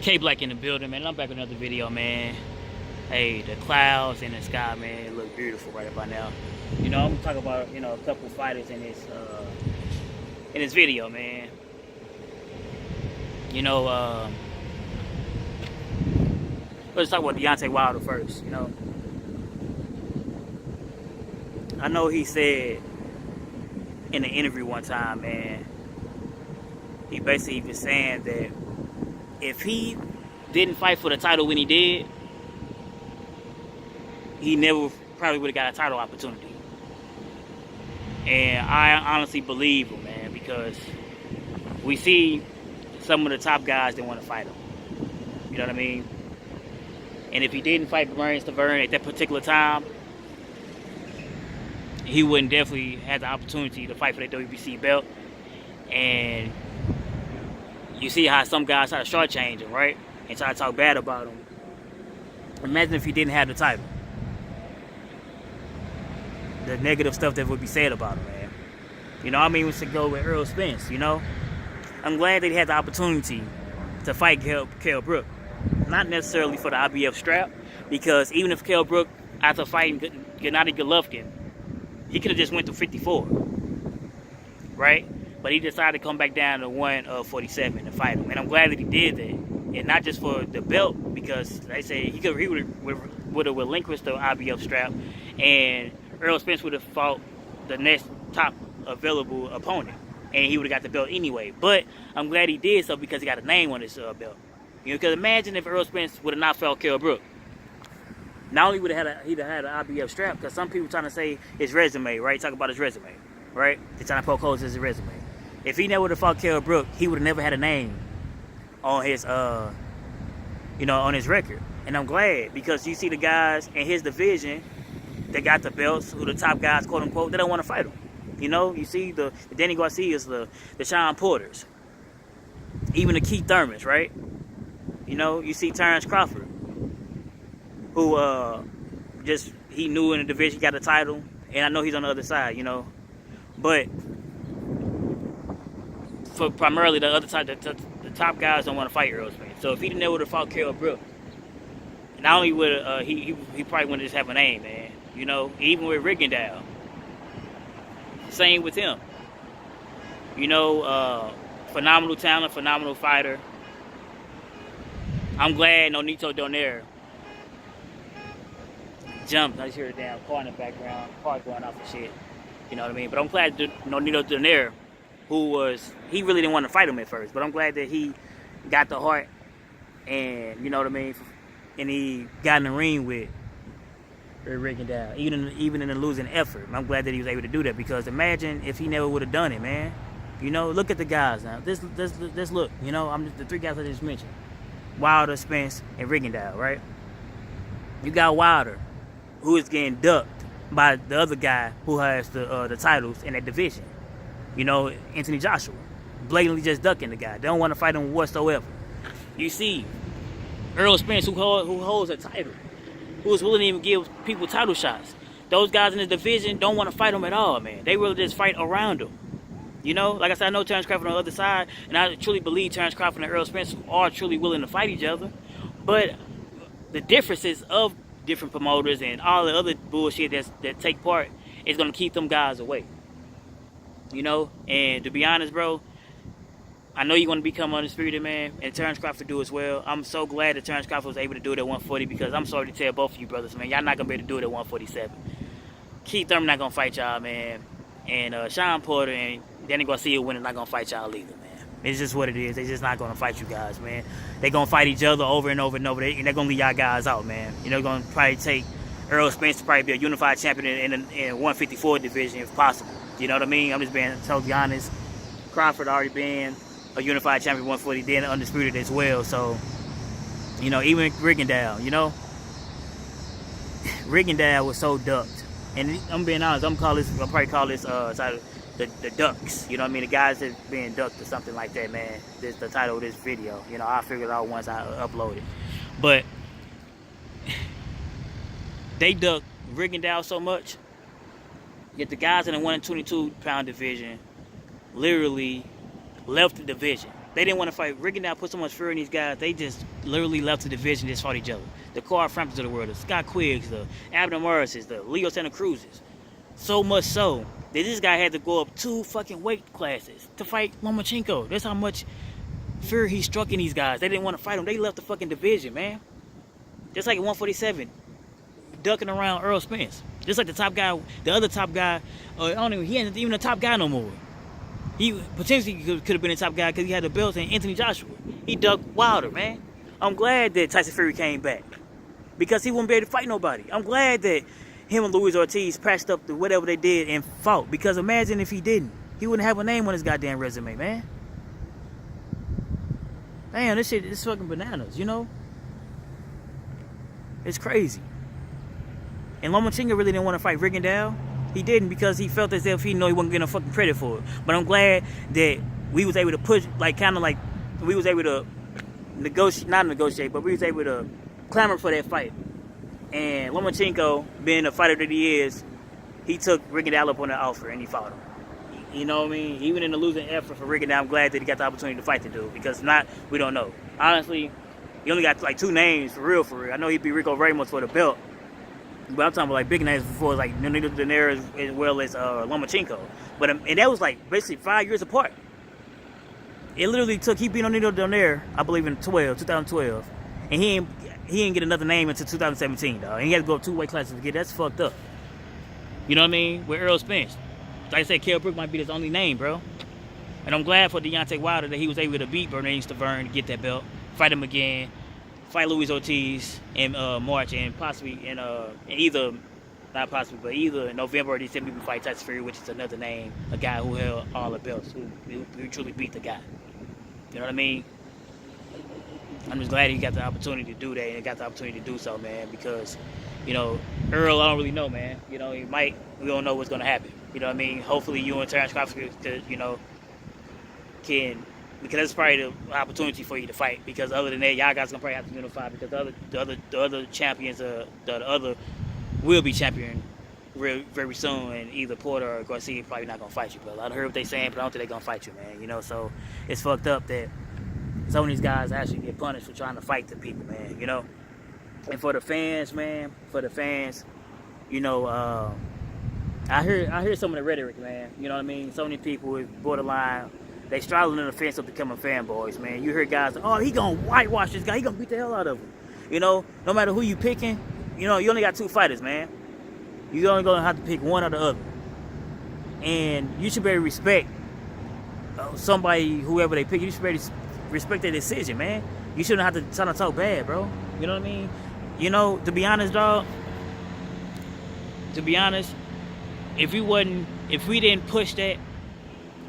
K Black in the building, man. I'm back with another video, man. Hey, the clouds in the sky, man, it look beautiful right about now. You know, I'm gonna talk about, you know, a couple fighters in this video, man. You know, let's talk about Deontay Wilder first. You know, I know he said in an interview one time, man, he basically was saying that if he didn't fight for the title when he did, he never probably would have got a title opportunity. And I honestly believe him, man, because we see some of the top guys that want to fight him. You know what I mean? And if he didn't fight Bermane Stiverne at that particular time, he wouldn't definitely have the opportunity to fight for that WBC belt. And you see how some guys try to shortchange him, right? And try to talk bad about him. Imagine if he didn't have the title. The negative stuff that would be said about him, man. You know, I mean, we should go with Errol Spence, you know? I'm glad that he had the opportunity to fight Kell Brook. Not necessarily for the IBF strap, because even if Kell Brook, after fighting Gennady Golovkin, he could have just went to 54, right? But he decided to come back down to 147 to fight him. And I'm glad that he did that. And not just for the belt, because they say he would have relinquished the IBF strap, and Errol Spence would have fought the next top available opponent, and he would have got the belt anyway. But I'm glad he did so because he got a name on his belt. You know, because imagine if Errol Spence would have not fought Kell Brook. Not only would he'd have had an IBF strap, because some people trying to say his resume, right? Talk about his resume, right? They're trying to poke holes in his resume. If he never would have fought Kell Brook, he would have never had a name on his, you know, on his record. And I'm glad, because you see the guys in his division that got the belts, who the top guys, quote unquote, they don't want to fight him. You know, you see the Danny Garcias, the Sean Porters, even the Keith Thurmans, right? You know, you see Terrence Crawford, who he knew in the division, got a title, and I know he's on the other side, you know. But for primarily the other side, the top guys don't want to fight Errol Spence. So if he never would have fought Kell Brook, not only would he probably wouldn't just have a name, man. You know, even with Rigondeaux, same with him. You know, phenomenal talent, phenomenal fighter. I'm glad Nonito Donaire jumped. I just hear a damn car in the background, car going off and shit. You know what I mean? But I'm glad Nonito Donaire, he really didn't want to fight him at first, but I'm glad that he got the heart, and you know what I mean, and he got in the ring with Rigondeaux, even in a losing effort. I'm glad that he was able to do that, because imagine if he never would have done it, man. You know, look at the guys now. This look. You know, the three guys I just mentioned: Wilder, Spence, and Rigondeaux, right? You got Wilder, who is getting ducked by the other guy who has the titles in that division. You know, Anthony Joshua, blatantly just ducking the guy. They don't want to fight him whatsoever. You see Errol Spence, who holds a title, who is willing to even give people title shots. Those guys in the division don't want to fight him at all, man. They really just fight around him. You know, like I said, I know Terrence Crawford on the other side, and I truly believe Terrence Crawford and Errol Spence are truly willing to fight each other. But the differences of different promoters and all the other bullshit that take part is going to keep them guys away. You know, and to be honest, bro, I know you want to become undisputed, man, and Terrence Crawford do as well. I'm so glad that Terrence Crawford was able to do it at 140, because I'm sorry to tell both of you brothers, man, y'all not going to be able to do it at 147. Keith Thurman not going to fight y'all, man. And Sean Porter and Danny Garcia winning not going to fight y'all either, man. It's just what it is. They're just not going to fight you guys, man. They're going to fight each other over and over and over, and they're going to leave y'all guys out, man. You know, they're going to probably take Errol Spence to probably be a unified champion in 154 division if possible. You know what I mean? I'm just being totally honest. Crawford already been a unified champion 140, then undisputed as well. So, you know, even Rigondeaux, you know, Rigondeaux was so ducked. And I'm being honest, I'll probably call this title the ducks. You know what I mean? The guys that being ducked or something like that, man. This the title of this video. You know, I'll figure it out once I upload it. But they ducked Rigondeaux so much, yet the guys in the 122-pound division literally left the division. They didn't want to fight. Rigondeaux put so much fear in these guys. They just literally left the division, just fought each other. The Carl Framptons of the world, the Scott Quiggs, the Abner Morrises, the Leo Santa Cruzes. So much so that this guy had to go up 2 fucking weight classes to fight Lomachenko. That's how much fear he struck in these guys. They didn't want to fight him. They left the fucking division, man. Just like at 147, ducking around Earl Spence. Just like the top guy, the other top guy. He ain't even the top guy no more. He potentially could have been the top guy because he had the belts and Anthony Joshua. He ducked Wilder, man. I'm glad that Tyson Fury came back because he wouldn't be able to fight nobody. I'm glad that him and Luis Ortiz patched up to whatever they did and fought, because imagine if he didn't. He wouldn't have a name on his goddamn resume, man. Damn, this shit is fucking bananas, you know? It's crazy. And Lomachenko really didn't want to fight Rigondeaux. He didn't because he felt as if he know he wasn't getting no fucking credit for it. But I'm glad that we was able to push, like, kind of like, we was able to negotiate, not negotiate, but we was able to clamor for that fight. And Lomachenko, being the fighter that he is, he took Rigondeaux up on the offer and he fought him. You know what I mean? Even in the losing effort for Rigondeaux, I'm glad that he got the opportunity to fight the dude, because if not, we don't know. Honestly, he only got like 2 names for real, for real. I know he beat Rico Ramos for the belt, but I'm talking about like big names before, like Nonito Donaire as well as Lomachenko. But and that was like basically 5 years apart. It literally took, he beat Nonito Donaire, I believe in 2012, and he didn't get another name until 2017, dog. And he had to go up 2 weight classes to get. That's fucked up. You know what I mean? With Earl Spence. Like I said, Kell Brook might be his only name, bro. And I'm glad for Deontay Wilder that he was able to beat Bernays Stiverne to get that belt, fight him again, fight Luis Ortiz in March, and possibly in either in November or December we fight Tyson Fury, which is another name, a guy who held all the belts, who truly beat the guy. You know what I mean? I'm just glad he got the opportunity to do that, and he got the opportunity to do so, man, because, you know, Earl, I don't really know, man. You know, we don't know what's going to happen. You know what I mean? Hopefully you and Terrence Crawford could, you know, because that's probably the opportunity for you to fight, because other than that, y'all guys going to probably have to unify, because the other champions, the other will be champion very soon, and either Porter or Garcia probably not going to fight you, bro. I heard what they saying, but I don't think they're going to fight you, man. You know, so it's fucked up that some of these guys actually get punished for trying to fight the people, man, you know. And for the fans, man, you know, I hear some of the rhetoric, man. You know what I mean? So many people with borderline, they straddling in the fence of becoming fanboys, man. You hear guys, oh, he gonna whitewash this guy, he gonna beat the hell out of him. You know, no matter who you picking, you know, you only got 2 fighters, man. You only gonna have to pick one or the other. And you should better respect somebody, whoever they pick. You should better respect their decision, man. You shouldn't have to try to talk bad, bro. You know what I mean? You know, to be honest, dog, if we didn't push that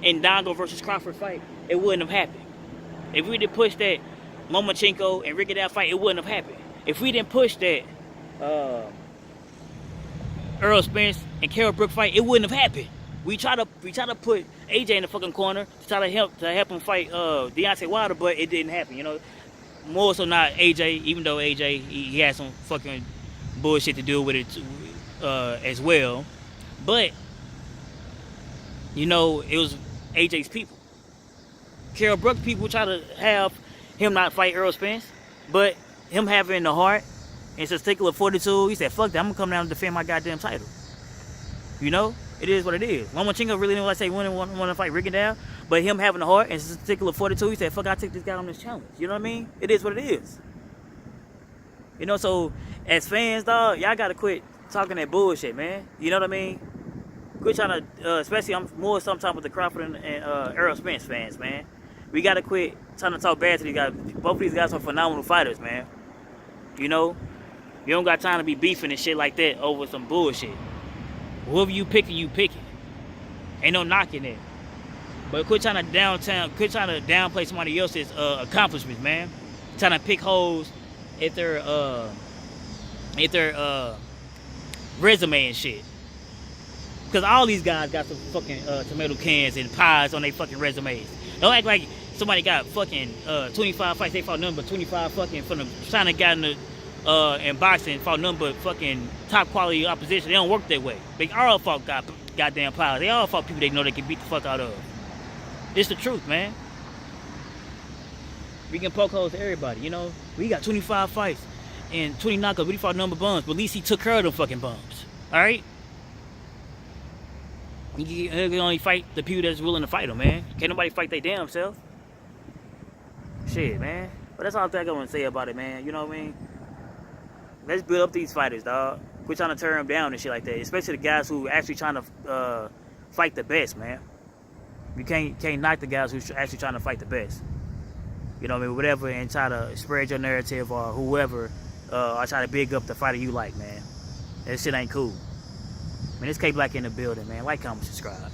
Indongo versus Crawford fight, it wouldn't have happened. If we didn't push that Lomachenko and Rigondeaux fight, it wouldn't have happened. If we didn't push that Earl Spence and Kell Brook fight, it wouldn't have happened. We try to put AJ in the fucking corner to try to help him fight Deontay Wilder, but it didn't happen. You know, more so not AJ, even though AJ he had some fucking bullshit to deal with it as well. But you know, it was AJ's people. Kell Brook people try to have him not fight Earl Spence, but him having the heart and testicular fortitude, he said, fuck that, I'm gonna come down and defend my goddamn title. You know? It is what it is. Lomachenko really didn't want to fight Rigondeaux, but him having the heart and testicular fortitude, he said, fuck, I'll take this guy on this challenge. You know what I mean? It is what it is. You know, so as fans, dog, y'all gotta quit talking that bullshit, man. You know what I mean? Quit trying to, especially I'm more sometimes with the Crawford and Earl Spence fans, man. We gotta quit trying to talk bad to these guys. Both of these guys are phenomenal fighters, man. You know? You don't got time to be beefing and shit like that over some bullshit. Whoever you picking, you picking. Ain't no knocking it. But quit trying to downplay somebody else's accomplishments, man. Trying to pick holes at their resume and shit. Because all these guys got some fucking tomato cans and pies on their fucking resumes. Don't act like somebody got fucking 25 fights. They fought nothing but 25 fucking from the China guy in boxing, fought nothing but fucking top quality opposition. They don't work that way. They all fought goddamn pies. They all fought people they know they can beat the fuck out of. It's the truth, man. We can poke holes to everybody, you know. We got 25 fights and 20 knockouts. We fought number bums, but at least he took care of them fucking bums. All right. He can only fight the people that's willing to fight him, man. Can't nobody fight their damn self. Shit, man. But that's all I think I want to say about it, man. You know what I mean? Let's build up these fighters, dog. Quit trying to turn them down and shit like that. Especially the guys who actually trying to fight the best, man. You can't knock the guys who actually trying to fight the best. You know what I mean? Whatever, and try to spread your narrative or whoever, or try to big up the fighter you like, man. That shit ain't cool. Man, it's K Black in the building, man. Like, comment, subscribe.